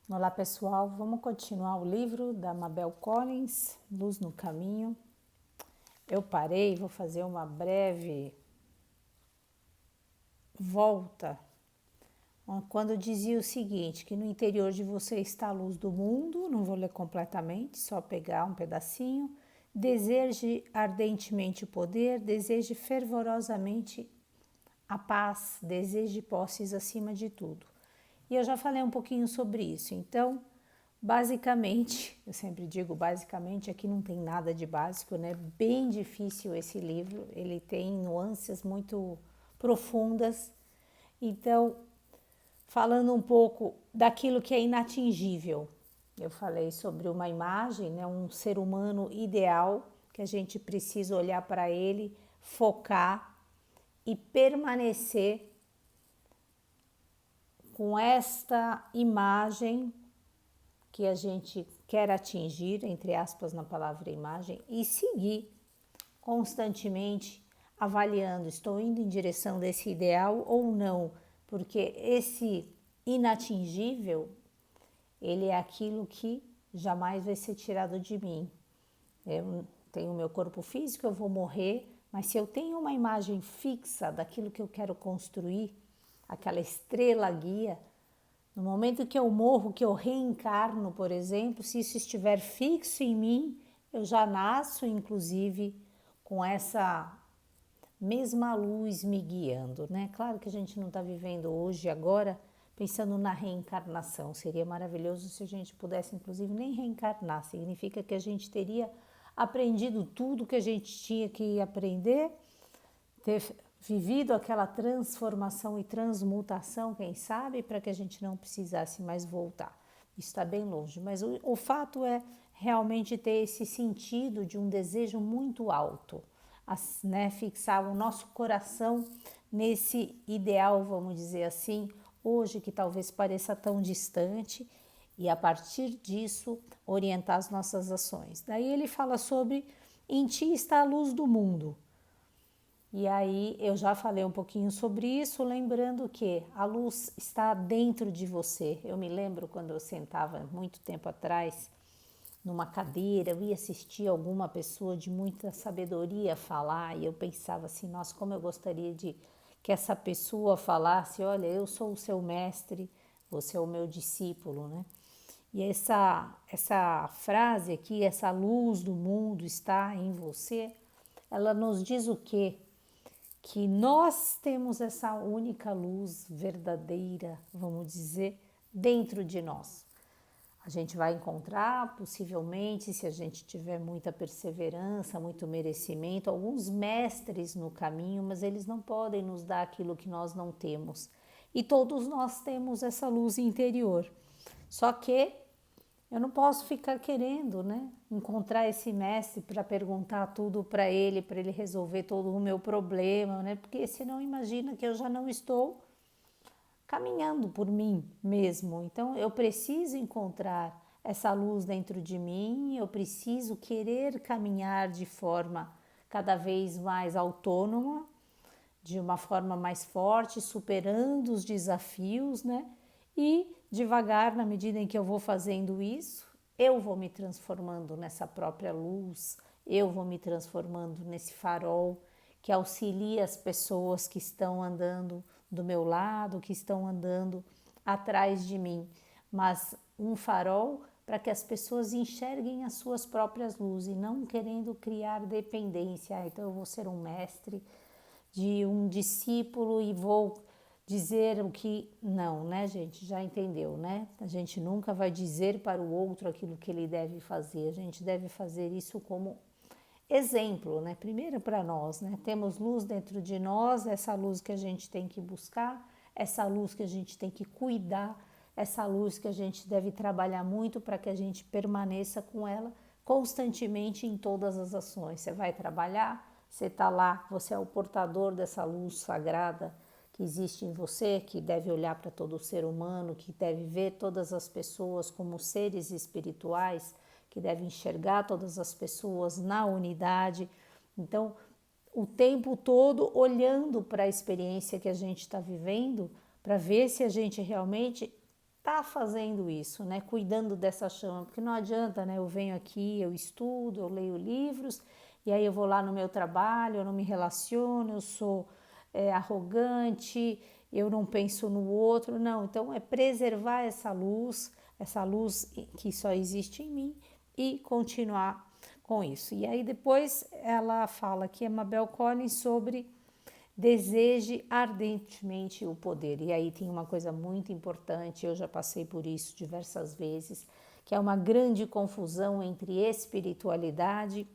Olá pessoal, vamos continuar o livro da Mabel Collins, Luz no Caminho. Eu parei, vou fazer uma breve volta quando dizia o seguinte, que no interior de você está a luz do mundo, não vou ler completamente, só pegar um pedacinho. Deseje ardentemente o poder, deseje fervorosamente a paz, deseje posses acima de tudo. E eu já falei um pouquinho sobre isso, então, basicamente, eu sempre digo basicamente, aqui não tem nada de básico, né? Bem difícil esse livro, ele tem nuances muito profundas. Então, falando um pouco daquilo que é inatingível, eu falei sobre uma imagem, né? Um ser humano ideal, que a gente precisa olhar para ele, focar e permanecer com esta imagem que a gente quer atingir, entre aspas, na palavra imagem, e seguir constantemente avaliando, estou indo em direção desse ideal ou não, porque esse inatingível, ele é aquilo que jamais vai ser tirado de mim. Eu tenho o meu corpo físico, eu vou morrer, mas se eu tenho uma imagem fixa daquilo que eu quero construir, aquela estrela guia, no momento que eu morro, que eu reencarno, por exemplo, se isso estiver fixo em mim, eu já nasço, inclusive, com essa mesma luz me guiando, né? Claro que a gente não está vivendo hoje, agora, pensando na reencarnação. Seria maravilhoso se a gente pudesse, inclusive, nem reencarnar. Significa que a gente teria aprendido tudo que a gente tinha que aprender, ter vivido aquela transformação e transmutação, quem sabe, para que a gente não precisasse mais voltar. Isso está bem longe, mas o fato é realmente ter esse sentido de um desejo muito alto, né? Fixar o nosso coração nesse ideal, vamos dizer assim, hoje que talvez pareça tão distante, e a partir disso orientar as nossas ações. Daí ele fala sobre em ti está a luz do mundo. E aí eu já falei um pouquinho sobre isso, lembrando que a luz está dentro de você. Eu me lembro quando eu sentava muito tempo atrás numa cadeira, eu ia assistir alguma pessoa de muita sabedoria falar e eu pensava assim, nossa, como eu gostaria de que essa pessoa falasse, olha, eu sou o seu mestre, você é o meu discípulo, né? E essa frase aqui, essa luz do mundo está em você, ela nos diz o quê? Que nós temos essa única luz verdadeira, vamos dizer, dentro de nós. A gente vai encontrar, possivelmente, se a gente tiver muita perseverança, muito merecimento, alguns mestres no caminho, mas eles não podem nos dar aquilo que nós não temos. E todos nós temos essa luz interior. Só que eu não posso ficar querendo, né? Encontrar esse mestre para perguntar tudo para ele resolver todo o meu problema, né? Porque senão imagina que eu já não estou caminhando por mim mesmo. Então eu preciso encontrar essa luz dentro de mim, eu preciso querer caminhar de forma cada vez mais autônoma, de uma forma mais forte, superando os desafios, né? E devagar, na medida em que eu vou fazendo isso, eu vou me transformando nessa própria luz, eu vou me transformando nesse farol que auxilia as pessoas que estão andando do meu lado, que estão andando atrás de mim. Mas um farol para que as pessoas enxerguem as suas próprias luzes e não querendo criar dependência. Ah, então eu vou ser um mestre de um discípulo e vou dizer o que não, né, gente? Já entendeu, né? A gente nunca vai dizer para o outro aquilo que ele deve fazer. A gente deve fazer isso como exemplo, né? Primeiro para nós, né? Temos luz dentro de nós, essa luz que a gente tem que buscar, essa luz que a gente tem que cuidar, essa luz que a gente deve trabalhar muito para que a gente permaneça com ela constantemente em todas as ações. Você vai trabalhar, você está lá, você é o portador dessa luz sagrada que existe em você, que deve olhar para todo ser humano, que deve ver todas as pessoas como seres espirituais, que deve enxergar todas as pessoas na unidade. Então, o tempo todo olhando para a experiência que a gente está vivendo, para ver se a gente realmente tá fazendo isso, né? Cuidando dessa chama, porque não adianta, né? Eu venho aqui, eu estudo, eu leio livros, e aí eu vou lá no meu trabalho, eu não me relaciono, eu sou arrogante, eu não penso no outro, não. Então é preservar essa luz que só existe em mim e continuar com isso. E aí depois ela fala aqui, a Mabel Collins, sobre deseje ardentemente o poder. E aí tem uma coisa muito importante, eu já passei por isso diversas vezes, que é uma grande confusão entre espiritualidade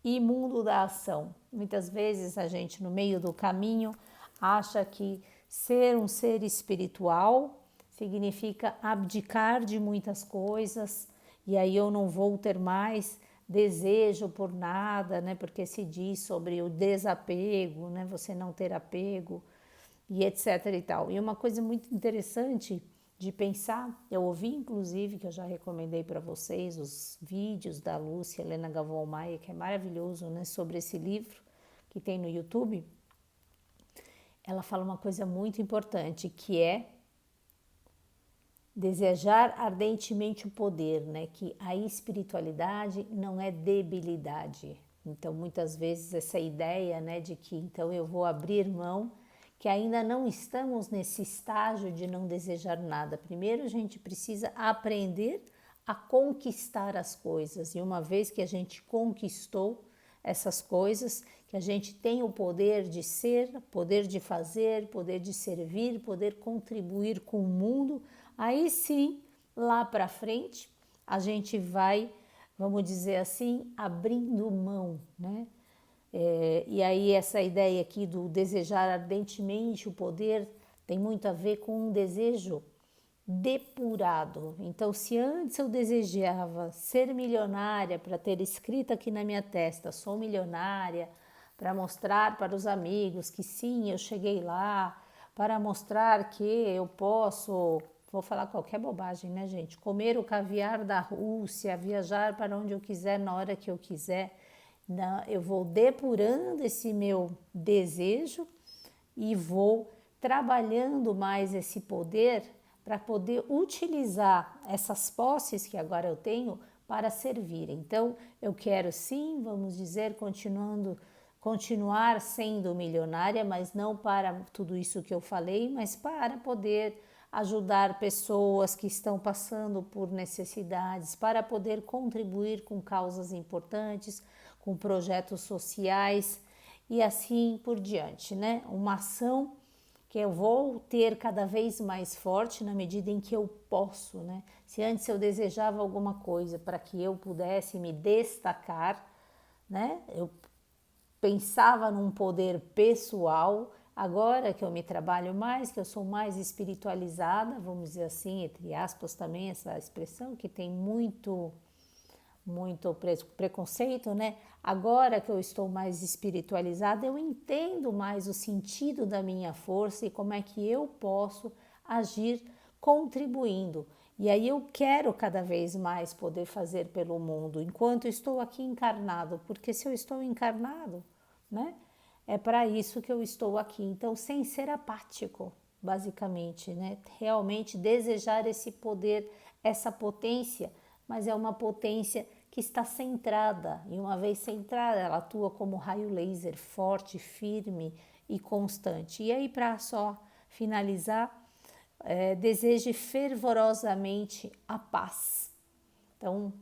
e mundo da ação. Muitas vezes a gente, no meio do caminho, acha que ser um ser espiritual significa abdicar de muitas coisas, e aí eu não vou ter mais desejo por nada, né? Porque se diz sobre o desapego, né? Você não ter apego e etc e tal. E uma coisa muito interessante de pensar, eu ouvi inclusive, que eu já recomendei para vocês, os vídeos da Lúcia Helena Galvão Maia, que é maravilhoso, né? Sobre esse livro que tem no YouTube. Ela fala uma coisa muito importante, que é desejar ardentemente o poder, né? Que a espiritualidade não é debilidade. Então, muitas vezes essa ideia, né, de que então eu vou abrir mão, que ainda não estamos nesse estágio de não desejar nada. Primeiro a gente precisa aprender a conquistar as coisas. E uma vez que a gente conquistou essas coisas, que a gente tem o poder de ser, poder de fazer, poder de servir, poder contribuir com o mundo, aí sim, lá para frente, a gente vai, vamos dizer assim, abrindo mão, né? E aí essa ideia aqui do desejar ardentemente o poder tem muito a ver com um desejo depurado. Então, se antes eu desejava ser milionária para ter escrito aqui na minha testa, sou milionária, para mostrar para os amigos que sim, eu cheguei lá, para mostrar que eu posso, vou falar qualquer bobagem, né, gente? Comer o caviar da Rússia, viajar para onde eu quiser, na hora que eu quiser. Eu vou depurando esse meu desejo e vou trabalhando mais esse poder para poder utilizar essas posses que agora eu tenho para servir. Então, eu quero sim, vamos dizer, continuar sendo milionária, mas não para tudo isso que eu falei, mas para poder ajudar pessoas que estão passando por necessidades, para poder contribuir com causas importantes, com projetos sociais e assim por diante, né? Uma ação que eu vou ter cada vez mais forte na medida em que eu posso, né? Se antes eu desejava alguma coisa para que eu pudesse me destacar, né? Eu pensava num poder pessoal. Agora que eu me trabalho mais, que eu sou mais espiritualizada, vamos dizer assim, entre aspas também essa expressão que tem muito preconceito, né? Agora que eu estou mais espiritualizada, eu entendo mais o sentido da minha força e como é que eu posso agir contribuindo. E aí eu quero cada vez mais poder fazer pelo mundo enquanto estou aqui encarnado, porque se eu estou encarnado, né? É para isso que eu estou aqui. Então, sem ser apático, basicamente, né? Realmente desejar esse poder, essa potência, mas é uma potência que está centrada, e uma vez centrada, ela atua como raio laser, forte, firme e constante. E aí, para só finalizar, deseje fervorosamente a paz. Então,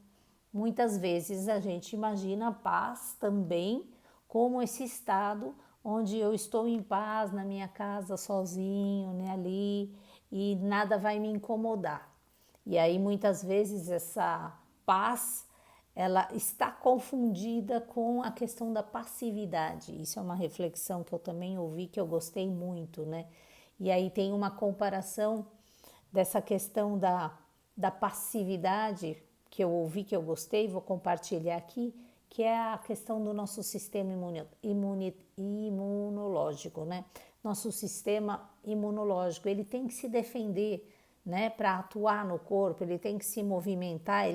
muitas vezes a gente imagina a paz também como esse estado onde eu estou em paz na minha casa sozinho, né, ali, e nada vai me incomodar. E aí muitas vezes essa paz ela está confundida com a questão da passividade. Isso é uma reflexão que eu também ouvi, que eu gostei muito, né? E aí tem uma comparação dessa questão da passividade que eu ouvi, que eu gostei, vou compartilhar aqui, que é a questão do nosso sistema imunológico, né? Nosso sistema imunológico, ele tem que se defender, né? Para atuar no corpo, ele tem que se movimentar,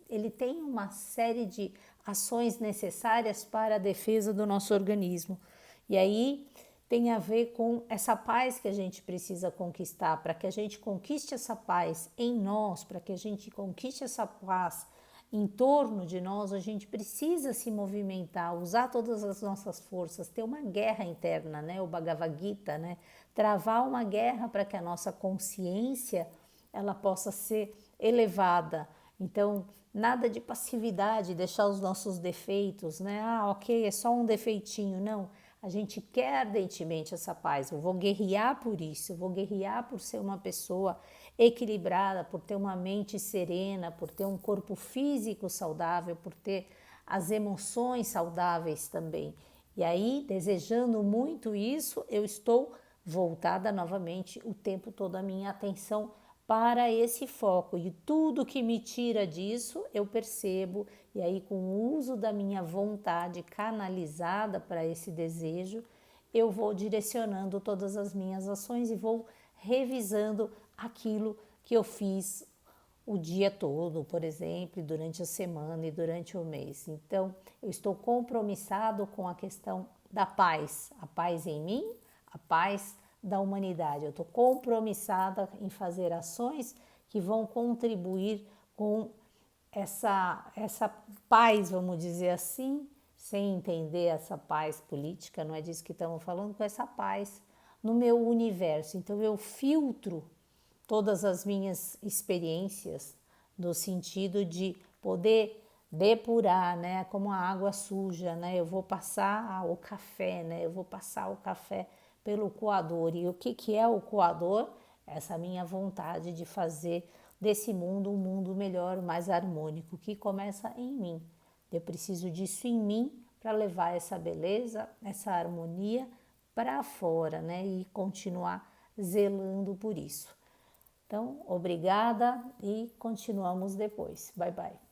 ele tem uma série de ações necessárias para a defesa do nosso organismo. E aí tem a ver com essa paz que a gente precisa conquistar. Para que a gente conquiste essa paz em nós, para que a gente conquiste essa paz em torno de nós, a gente precisa se movimentar, usar todas as nossas forças, ter uma guerra interna, né? O Bhagavad Gita, né? Travar uma guerra para que a nossa consciência ela possa ser elevada. Então, nada de passividade, deixar os nossos defeitos, né? Ah, ok, é só um defeitinho. Não, a gente quer ardentemente essa paz. Eu vou guerrear por isso, eu vou guerrear por ser uma pessoa equilibrada, por ter uma mente serena, por ter um corpo físico saudável, por ter as emoções saudáveis também. E aí, desejando muito isso, eu estou voltada novamente o tempo todo a minha atenção para esse foco, e tudo que me tira disso eu percebo, e aí com o uso da minha vontade canalizada para esse desejo, eu vou direcionando todas as minhas ações e vou revisando aquilo que eu fiz o dia todo, por exemplo, durante a semana e durante o mês. Então, eu estou compromissado com a questão da paz, a paz em mim, a paz da humanidade. Eu estou compromissada em fazer ações que vão contribuir com essa paz, vamos dizer assim, sem entender essa paz política, não é disso que estamos falando, com essa paz no meu universo. Então eu filtro todas as minhas experiências no sentido de poder depurar, né, como a água suja, né? Eu vou passar o café, né? Eu vou passar o café pelo coador. E o que é o coador? Essa minha vontade de fazer desse mundo um mundo melhor, mais harmônico, que começa em mim. Eu preciso disso em mim para levar essa beleza, essa harmonia para fora, né? E continuar zelando por isso. Então, obrigada e continuamos depois. Bye, bye.